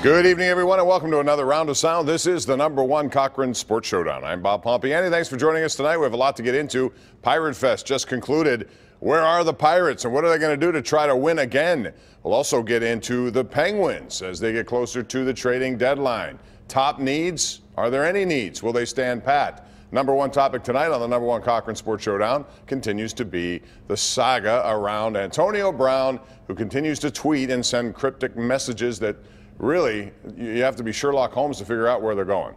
Good evening, everyone, and welcome to another round of sound. This is the #1 Cochran Sports Showdown. I'm Bob Pompiani. Thanks for joining us tonight. We have a lot to get into. Pirate Fest just concluded. Where are the Pirates, and what are they going to do to try to win again? We'll also get into the Penguins as they get closer to the trading deadline. Top needs? Are there any needs? Will they stand pat? #1 topic tonight on the #1 Cochran Sports Showdown continues to be the saga around Antonio Brown, who continues to tweet and send cryptic messages that really, you have to be Sherlock Holmes to figure out where they're going.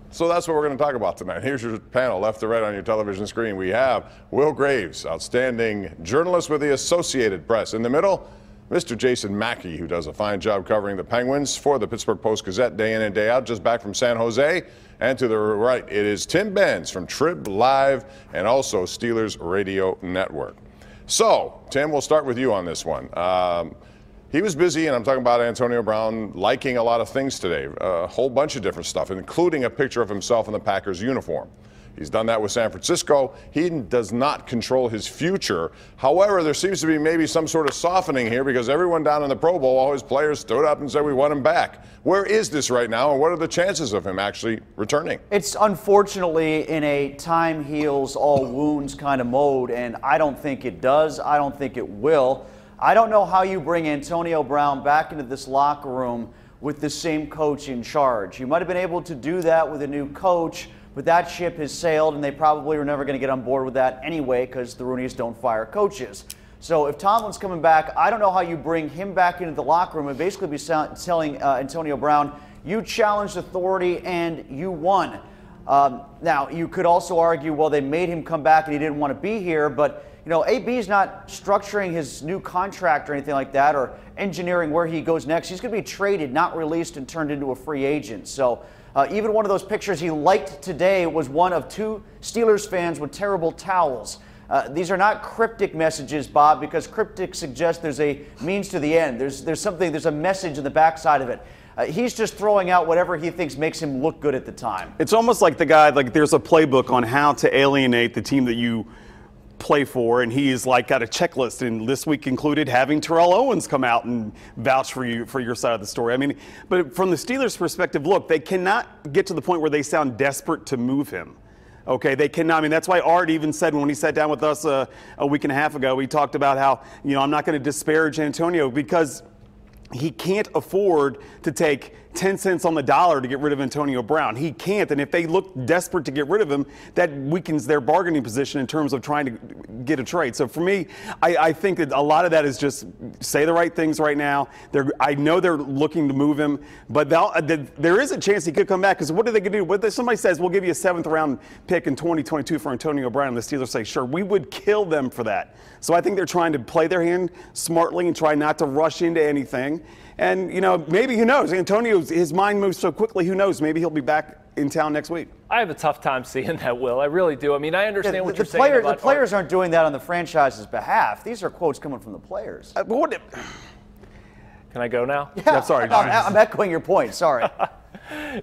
So that's what we're going to talk about tonight. Here's your panel, left to right on your television screen. We have Will Graves, outstanding journalist with the Associated Press. In the middle, Mr. Jason Mackey, who does a fine job covering the Penguins for the Pittsburgh Post-Gazette day in and day out, just back from San Jose. And to the right, it is Tim Benz from Trib Live and also Steelers Radio Network. So, Tim, we'll start with you on this one. He was busy, and I'm talking about Antonio Brown liking a lot of things today, a whole bunch of different stuff, including a picture of himself in the Packers uniform. He's done that with San Francisco. He does not control his future. However, there seems to be maybe some sort of softening here because everyone down in the Pro Bowl, all his players stood up and said, we want him back. Where is this right now, and what are the chances of him actually returning? It's unfortunately in a time heals all wounds kind of mode, and I don't think it does. I don't think it will. I don't know how you bring Antonio Brown back into this locker room with the same coach in charge. You might have been able to do that with a new coach, but that ship has sailed, and they probably were never going to get on board with that anyway because the Rooney's don't fire coaches. So if Tomlin's coming back, I don't know how you bring him back into the locker room and basically be telling Antonio Brown, you challenged authority and you won. Now, you could also argue, well, they made him come back and he didn't want to be here, but you know, AB's not structuring his new contract or anything like that or engineering where he goes next. He's going to be traded, not released and turned into a free agent. So even one of those pictures he liked today was one of 2 Steelers fans with terrible towels. These are not cryptic messages, Bob, because cryptic suggests there's a means to the end. There's a message in the backside of it. He's just throwing out whatever he thinks makes him look good at the time. It's almost like the guy, like there's a playbook on how to alienate the team that you play for, and he's like got a checklist, and this week included having Terrell Owens come out and vouch for you for your side of the story. I mean, but from the Steelers' perspective, look, they cannot get to the point where they sound desperate to move him. Okay, they cannot. I mean, that's why Art even said when he sat down with us a week and a half ago, he talked about how, you know, I'm not going to disparage Antonio because he can't afford to take 10 cents on the dollar to get rid of Antonio Brown. He can't, and if they look desperate to get rid of him, that weakens their bargaining position in terms of trying to get a trade. So for me, I think that a lot of that is just say the right things right now. I know they're looking to move him, but there is a chance he could come back, because what are they going to do? What if somebody says, we'll give you a 7th round pick in 2022 for Antonio Brown, and the Steelers say, sure, we would kill them for that. So I think they're trying to play their hand smartly and try not to rush into anything. And, you know, maybe, who knows? His mind moves so quickly, who knows? Maybe he'll be back in town next week. I have a tough time seeing that, Will. I really do. I mean, I understand what you're saying about the players aren't doing that on the franchise's behalf. These are quotes coming from the players. Can I go now? Yeah, sorry. No, I'm echoing your point. Sorry.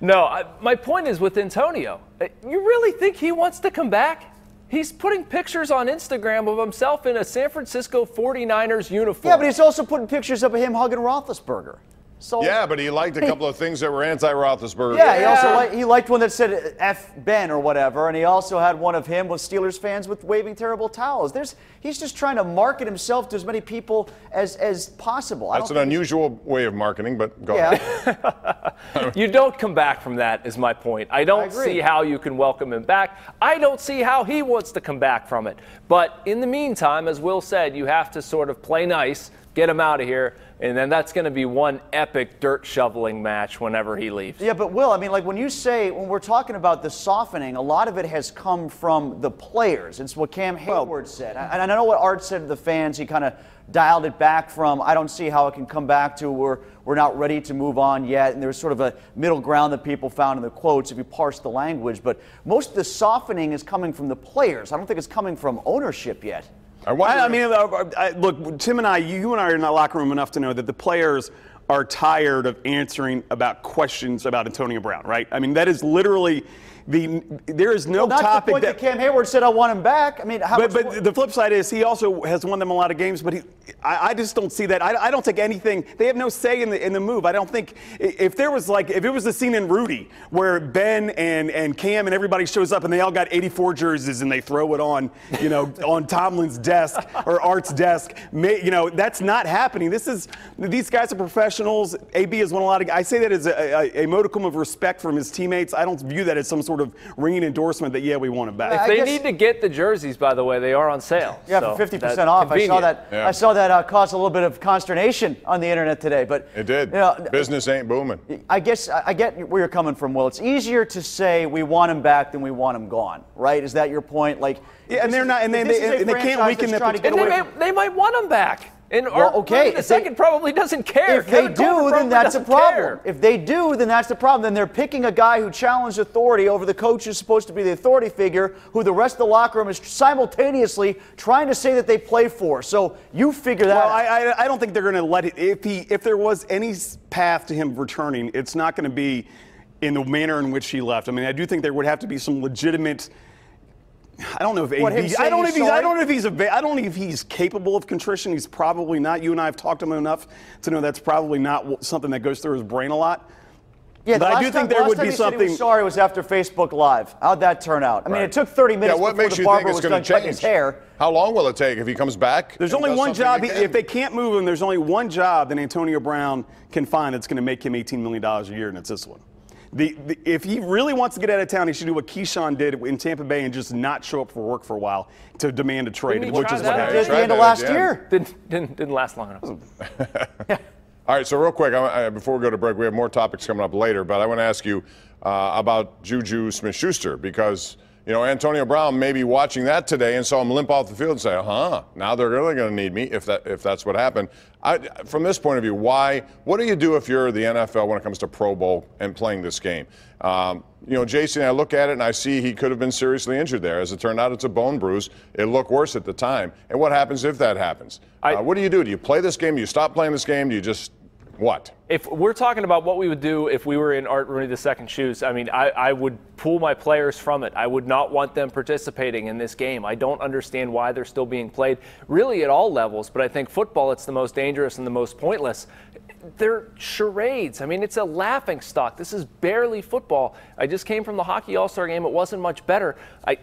No, my point is with Antonio. You really think he wants to come back? He's putting pictures on Instagram of himself in a San Francisco 49ers uniform. Yeah, but he's also putting pictures of him hugging Roethlisberger. So, yeah, but he liked a couple of things that were anti-Roethlisberger. Yeah, he liked one that said F Ben or whatever, and he also had one of him with Steelers fans with waving terrible towels. He's just trying to market himself to as many people as possible. That's an unusual way of marketing, but go ahead. You don't come back from that is my point. I don't see how you can welcome him back. I don't see how he wants to come back from it. But in the meantime, as Will said, you have to sort of play nice, get him out of here, and then that's going to be one epic dirt shoveling match whenever he leaves. Yeah, but Will, I mean, like when we're talking about the softening, a lot of it has come from the players. It's what Cam Hayward said. And I know what Art said to the fans. He kind of dialed it back from, I don't see how it can come back to we're not ready to move on yet. And there's sort of a middle ground that people found in the quotes if you parse the language. But most of the softening is coming from the players. I don't think it's coming from ownership yet. I mean, look, Tim and you and I are in that locker room enough to know that the players are tired of answering about questions about Antonio Brown, right? I mean, that is literally there is no topic the point that Cam Hayward said I want him back. I mean, but the flip side is he also has won them a lot of games, but I just don't see that. I don't think anything. They have no say in the move. I don't think if there was if it was the scene in Rudy where Ben and Cam and everybody shows up and they all got 84 jerseys and they throw it on on Tomlin's desk or Art's desk, that's not happening. These guys are professionals. AB has won a lot of. I say that as a modicum of respect from his teammates. I don't view that as some sort of ringing endorsement that we want him back. If they need to get the jerseys, by the way, they are on sale. Yeah, for 50% off. Convenient. I saw that caused a little bit of consternation on the internet today. But it did. Business ain't booming. I guess I get where you're coming from, Will. It's easier to say we want him back than we want him gone, right? Is that your point? And they're not, and they can't weaken the. They might want him back. And okay, the second probably doesn't care. If they do, then that's a problem. If they do, then that's the problem. Then they're picking a guy who challenged authority over the coach who's supposed to be the authority figure, who the rest of the locker room is simultaneously trying to say that they play for. So you figure that out. I don't think they're going to let it. If there was any path to him returning, it's not going to be in the manner in which he left. I mean, I do think there would have to be some legitimate. I don't know if I don't know if he's capable of contrition. He's probably not. You and I have talked to him enough to know that's probably not something that goes through his brain a lot. Yeah, but I do think there would be something. He was sorry was after Facebook Live. How'd that turn out? I mean, it took 30 minutes before the barber was done cutting his hair. How long will it take if he comes back? There's only one job. If they can't move him, there's only one job that Antonio Brown can find that's going to make him $18 million a year, and it's this one. If he really wants to get out of town, he should do what Keyshawn did in Tampa Bay and just not show up for work for a while to demand a trade, which is what happened at the end of last year. Didn't last long enough. All right, so real quick, before we go to break, we have more topics coming up later, but I want to ask you about Juju Smith-Schuster because, Antonio Brown may be watching that today and saw him limp off the field and say, now they're really going to need me if that's what happened. From this point of view, what do you do if you're the NFL when it comes to Pro Bowl and playing this game? Jason, I look at it and I see he could have been seriously injured there. As it turned out, it's a bone bruise. It looked worse at the time. And what happens if that happens? What do you do? Do you play this game? Do you stop playing this game? Do you just what? If we're talking about what we would do if we were in Art Rooney II's shoes, I mean, I would pull my players from it. I would not want them participating in this game. I don't understand why they're still being played, really at all levels. But I think football, it's the most dangerous and the most pointless. They're charades. I mean, it's a laughing stock. This is barely football. I just came from the Hockey All-Star game. It wasn't much better.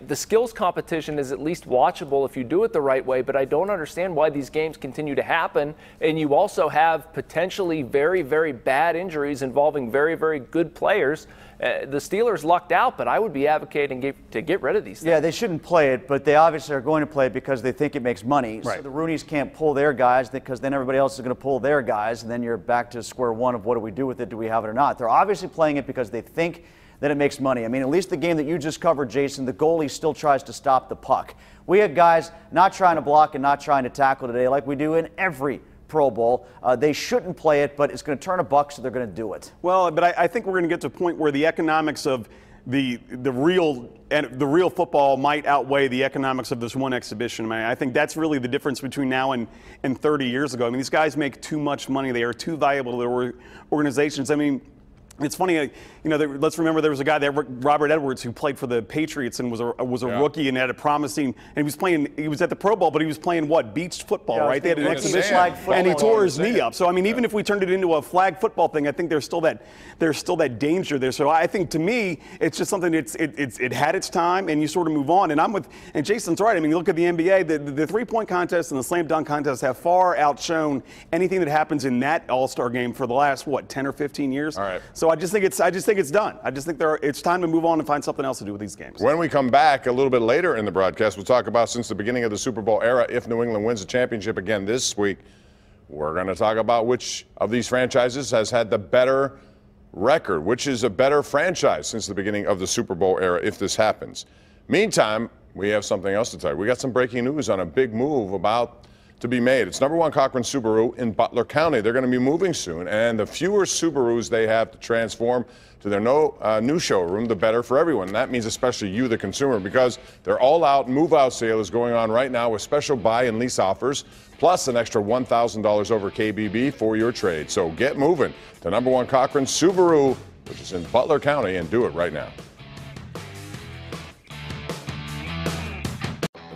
The skills competition is at least watchable if you do it the right way, but I don't understand why these games continue to happen. And you also have potentially very, very bad injuries involving very, very good players. The Steelers lucked out, but I would be advocating to get rid of these things. Yeah, they shouldn't play it, but they obviously are going to play it because they think it makes money. Right. So the Rooneys can't pull their guys because then everybody else is going to pull their guys, and then you're back to square one of what do we do with it? Do we have it or not? They're obviously playing it because they think that it makes money. I mean, at least the game that you just covered, Jason, the goalie still tries to stop the puck. We had guys not trying to block and not trying to tackle today like we do in every Pro Bowl. They shouldn't play it, but it's going to turn a buck, so they're going to do it. Well, but I think we're going to get to a point where the economics of the real football might outweigh the economics of this one exhibition. I mean, I think that's really the difference between now and 30 years ago. I mean, these guys make too much money. They are too valuable to their organizations. I mean, it's funny, let's remember there was a guy there, Robert Edwards, who played for the Patriots and was a rookie and had a promising, and he was at the Pro Bowl, but he was playing beach football, right? They had an exhibition, and he tore his knee up. So I mean, even if we turned it into a flag football thing, I think there's still that danger there. So I think to me, it's just something it had its time, and you sort of move on. And Jason's right. I mean, you look at the NBA, the 3-point contest and the slam dunk contest have far outshone anything that happens in that All-Star game for the last 10 or 15 years. All right. So I just think it's done. I just think it's time to move on and find something else to do with these games. When we come back a little bit later in the broadcast, we'll talk about since the beginning of the Super Bowl era, if New England wins the championship again this week, we're going to talk about which of these franchises has had the better record, which is a better franchise since the beginning of the Super Bowl era if this happens. Meantime, we have something else to tell you. We got some breaking news on a big move about to be made. It's number 1 Cochran Subaru in Butler County. They're going to be moving soon, and the fewer Subarus they have to transform to their new showroom, the better for everyone. And that means especially you, the consumer, because their all-out move-out sale is going on right now with special buy and lease offers, plus an extra $1,000 over KBB for your trade. So get moving to number 1 Cochran Subaru, which is in Butler County, and do it right now.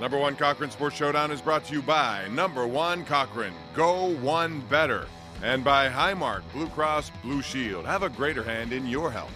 Number One Cochrane Sports Showdown is brought to you by Number One Cochrane, Go One Better, and by Highmark Blue Cross Blue Shield. Have a greater hand in your health.